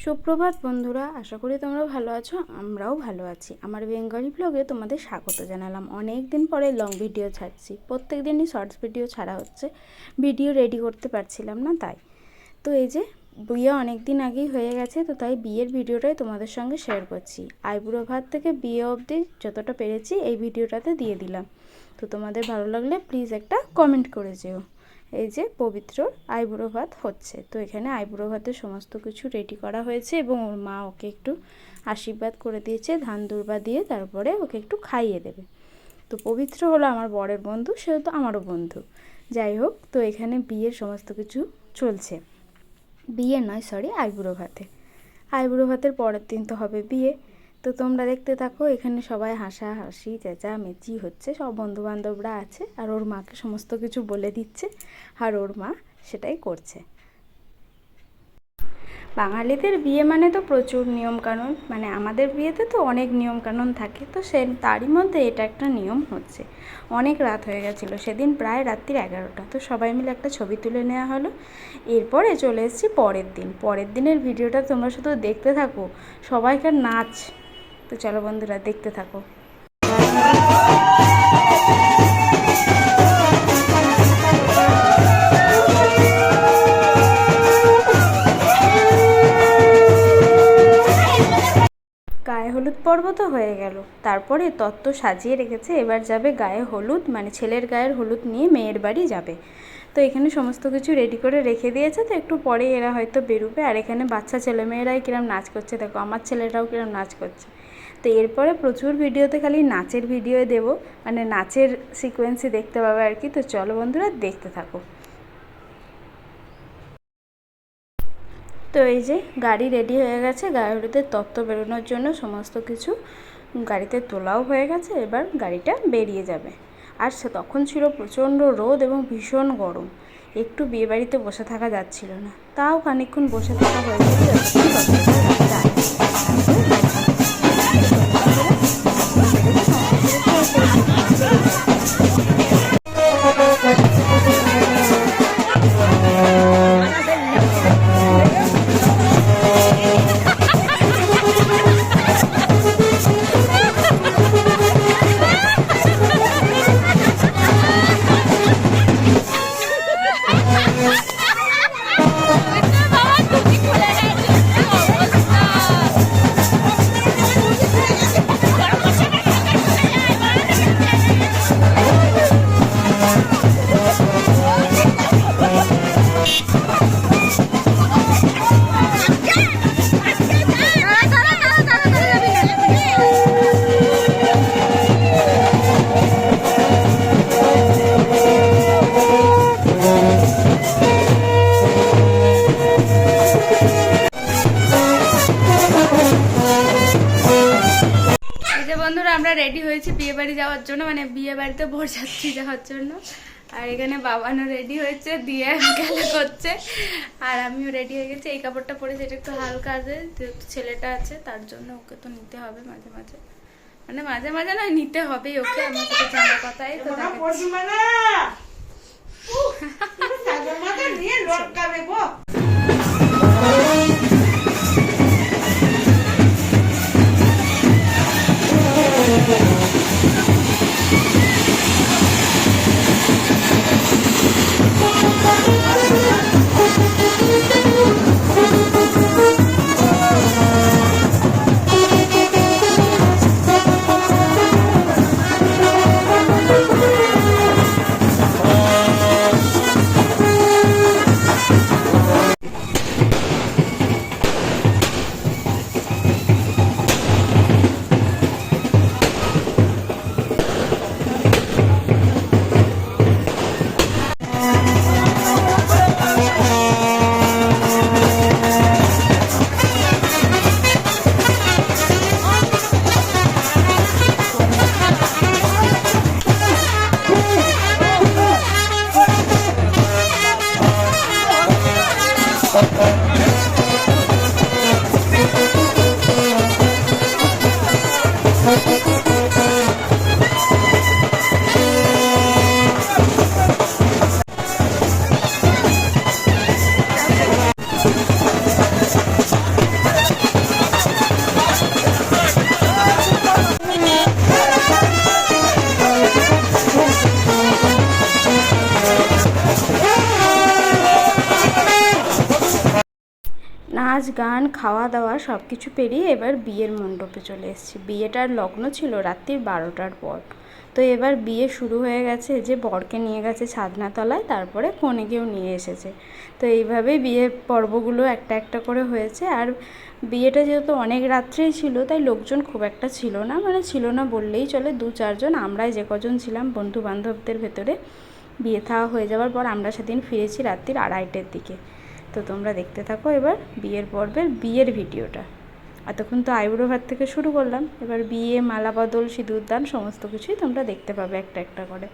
সুপ্রভাত বন্ধুরা, আশা করি তোমরা ভালো আছো। আমরাও ভালো আছি। আমার বেঙ্গলি ব্লগে তোমাদের স্বাগত জানালাম। অনেক দিন পরে লং ভিডিও ছাড়ছি। প্রত্যেক দিনই শর্টস ভিডিও ছাড়া হচ্ছে, ভিডিও রেডি করতে পারছিলাম না তাই। তো এই যে বিয়ে অনেক দিন আগেই হয়ে গেছে, তো তাই বিয়ের ভিডিওটাই তোমাদের সঙ্গে শেয়ার করছি। আইবুড়ো ভাত থেকে বিয়ে অবধি যতটা পেরেছি এই ভিডিওটাতে দিয়ে দিলাম। তো তোমাদের ভালো লাগলে প্লিজ একটা কমেন্ট করে যেও। এই যে পবিত্র আইবুড়ো ভাত হচ্ছে, তো এখানে আইবুড়ো ভাতের সমস্ত কিছু রেডি করা হয়েছে এবং ওর মা ওকে একটু আশীর্বাদ করে দিয়েছে ধান দুর্বা দিয়ে, তারপরে ওকে একটু খাইয়ে দেবে। তো পবিত্র হলো আমার বরের বন্ধু, সেও তো আমারও বন্ধু। যাই হোক, তো এখানে বিয়ের সমস্ত কিছু চলছে। বিয়ে নয়, সরি, আইবুড়ো ভাতে। আইবুড়ো ভাতের পরের দিন তো হবে বিয়ে। তো তোমরা দেখতে থাকো। এখানে সবাই হাসাহাসি চেঁচামেচি হচ্ছে, সব বন্ধুবান্ধবরা আছে আর ওর মাকে সমস্ত কিছু বলে দিচ্ছে আর ওর মা সেটাই করছে। বাঙালিদের বিয়ে মানে তো প্রচুর নিয়মকানুন, মানে আমাদের বিয়েতে তো অনেক নিয়মকানুন থাকে, তো তারই মধ্যে এটা একটা নিয়ম হচ্ছে। অনেক রাত হয়ে গেছিলো সেদিন, প্রায় রাত্রির 11টা। তো সবাই মিলে একটা ছবি তুলে নেওয়া হলো। এরপরে চলে এসেছি পরের দিনের ভিডিওটা তোমরা শুধু দেখতে থাকো, সবাইকার নাচ। তো চলো বন্ধুরা, দেখতে থাকো। গায়ে হলুদ পর্ব তো হয়ে গেল, তারপরে তত্ত্ব সাজিয়ে রেখেছে। এবার যাবে গায়ে হলুদ, মানে ছেলের গায়ের হলুদ নিয়ে মেয়ের বাড়ি যাবে। তো এখানে সমস্ত কিছু রেডি করে রেখে দিয়েছে, তো একটু পরে এরা হয়তো বেরোবে। আর এখানে বাচ্চা ছেলেমেয়েরাই কিরম নাচ করছে দেখো, আমার ছেলেরাও কিরম নাচ করছে। তো এরপরে প্রচুর ভিডিওতে খালি নাচের ভিডিও দেব, মানে নাচের সিকোয়েন্সই দেখতে পাবে আর কি। তো চলো বন্ধুরা, দেখতে থাকো। তো এই যে গাড়ি রেডি হয়ে গেছে, গায়ে হলুদের তত্ত্ব বেরোনোর জন্য সমস্ত কিছু গাড়িতে তোলাও হয়ে গেছে। এবার গাড়িটা বেরিয়ে যাবে। আর তখন ছিল প্রচণ্ড রোদ এবং ভীষণ গরম, একটু বিয়েবাড়িতে বসে থাকা যাচ্ছিল না। তাও খানিকক্ষণ বসে থাকা বন্ধুরা, আমরা রেডি হয়েছি বিয়ে বাড়ি যাওয়ার জন্য, মানে বিয়ে বাড়িতে বরযাত্রী যাওয়ার জন্য। আর এখানে বাবানও রেডি হয়েছে, দিয়ে খেলা করছে। আর আমিও রেডি হয়ে গেছি। এই কাপড়টা পরেছি, এটা একটু হালকা আছে, যেহেতু ছেলেটা আছে তার জন্য ওকে তো নিতে হবে মাঝে মাঝে, মানে মাঝে মাঝে নয়, নিতে হবেই ওকে। আমার সাথে জানা কথাই তো নাচ গান খাওয়া দাওয়া সব কিছু পেরিয়ে এবার বিয়ের মণ্ডপে চলে এসেছি। বিয়েটার লগ্ন ছিল রাত্রি 12টার পর। তো এবার বিয়ে শুরু হয়ে গেছে, যে বরকে নিয়ে গেছে ছাদনাতলায়, তারপরে কনেকেও নিয়ে এসেছে। তো এইভাবেই বিয়ের পর্বগুলো একটা একটা করে হয়েছে। আর বিয়েটা যেহেতু অনেক রাত্রেই ছিল, তাই লোকজন খুব একটা ছিল না, মানে ছিল না বললেই চলে, 2-4 জন। আমরাই যে কজন ছিলাম বন্ধু বান্ধবদের ভেতরে। বিয়ে থাওয়া হয়ে যাওয়ার পর আমরা সেদিন ফিরেছি রাত্রির 2:30-এর দিকে। তো তোমরা দেখতে থাকো এবার বিয়ের পর্বের বিয়ের ভিডিওটা। এতক্ষণ তো আইবুড়ো ভাত থেকে শুরু করলাম, এবার বিয়ে, মালা বদল, সিঁদুরদান সমস্ত কিছুই তোমরা দেখতে পাবে একটা একটা করে।